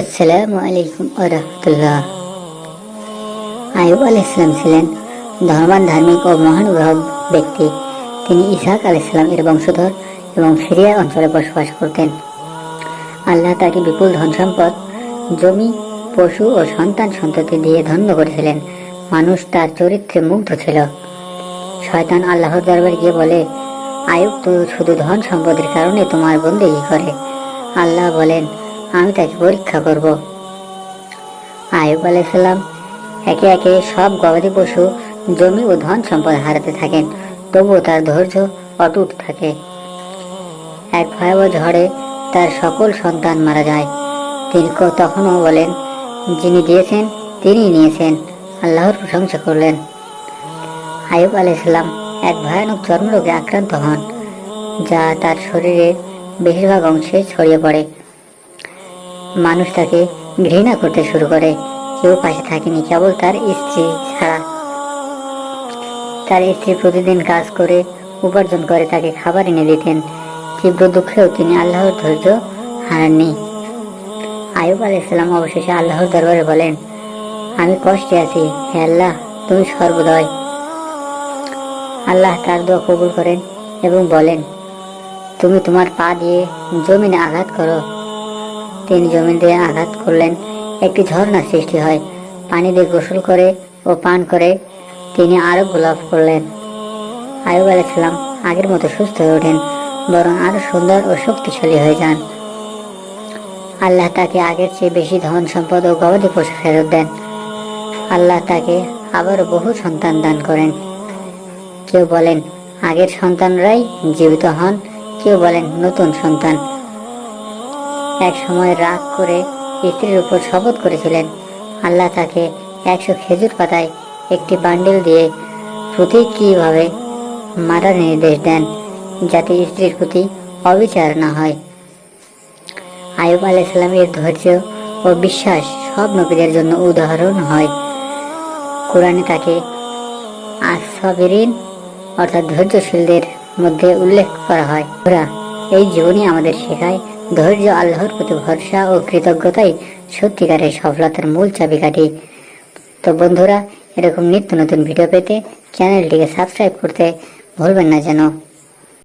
আসসালামু আলাইকুম আরহামতুল্লাহ। আইয়ুব আলাইহিসসালাম ছিলেন ধর্মান, ধার্মিক ও মহানুভব ব্যক্তি। তিনি ইসহাক আলাইহিসসালাম এর বংশধর এবং সিরিয়া অঞ্চলে বসবাস করতেন। আল্লাহ তাকে বিপুল ধন সম্পদ, জমি, পশু ও সন্তান সন্ততি দিয়ে ধন্য করেছিলেন। মানুষ তার চরিত্রে মুগ্ধ ছিল। শয়তান আল্লাহর দরবারে গিয়ে বলে, আইয়ুব তো শুধু ধন সম্পদের কারণে তোমার বন্দেগী করে। আল্লাহ বলেন, আমি তাকে পরীক্ষা করব। আইয়ুব আলাইহিসসালাম একে একে সব গবাদি পশু, জমি ও ধন সম্পদ হারাতে থাকেন, তবুও তার ধৈর্য অটুট থাকে। এক ভয়াবহ ঝড়ে তার সকল সন্তান মারা যায়। তিনি তখনও বলেন, যিনি দিয়েছেন তিনিই নিয়েছেন, আল্লাহর প্রশংসা করলেন। আইয়ুব আলাইহিসসালাম এক ভয়ানক চর্মরোগে আক্রান্ত হন, যা তার শরীরের বেশিরভাগ অংশে ছড়িয়ে পড়ে। মানুষ তাকে ঘৃণা করতে শুরু করে। কেউ পাশে থাকেনি, কেবল তার স্ত্রী ছাড়া। তার স্ত্রী প্রতিদিন কাজ করে উপার্জন করে তাকে খাবার এনে দিতেন। তীব্র দুঃখেও তিনি আল্লাহর ধৈর্য হারাননি। আইয়ুব আলাইহিসসালাম অবশেষে আল্লাহর দরবারে বলেন, আমি কষ্টে আছি, হে আল্লাহ, তুমি সর্বদয়। আল্লাহ তার দোয়া কবুল করেন এবং বলেন, তুমি তোমার পা দিয়ে জমিনে আঘাত করো। তিনি জমিন দিয়ে আঘাত করলেন, একটি ঝর্ণা সৃষ্টি হয়। পানি দিয়ে গোসল করে ও পান করে তিনি আরোগ্য লাভ করলেন। আইয়ুব আলাইহিসসালাম আগের মতো সুস্থ হয়ে ওঠেন, বরং আরো সুন্দর ও শক্তিশালী হয়ে যান। আল্লাহ তাকে আগের চেয়ে বেশি ধন সম্পদ ও গবাদি পশু ফেরত দেন। আল্লাহ তাকে আবারও বহু সন্তান দান করেন। কেউ বলেন আগের সন্তানরাই জীবিত হন, কেউ বলেন নতুন সন্তান। এক সময় রাগ করে স্ত্রীর উপর শপথ করেছিলেন। আল্লাহ তাকে 100 খেজুর পাতায় একটি বান্ডিল দিয়ে প্রতীকীভাবে মারার নির্দেশ দেন, যাতে স্ত্রীর প্রতি অবিচার না হয়। আইয়ুব আলাইহিসসালামের ধৈর্য ও বিশ্বাস সব নবীদের জন্য উদাহরণ হয়। কোরআনে তাকে আস-সাবিরিন অর্থাৎ ধৈর্যশীলদের মধ্যে উল্লেখ করা হয়। এই জীবনী আমাদের শেখায়, ধৈর্য, আল্লাহর প্রতি ভরসা ও কৃতজ্ঞতাই সত্যিকারের সফলতার মূল চাবিকাঠি। তো বন্ধুরা, এরকম নিত্য নতুন ভিডিও পেতে চ্যানেলটিকে সাবস্ক্রাইব করতে ভুলবেন না যেন।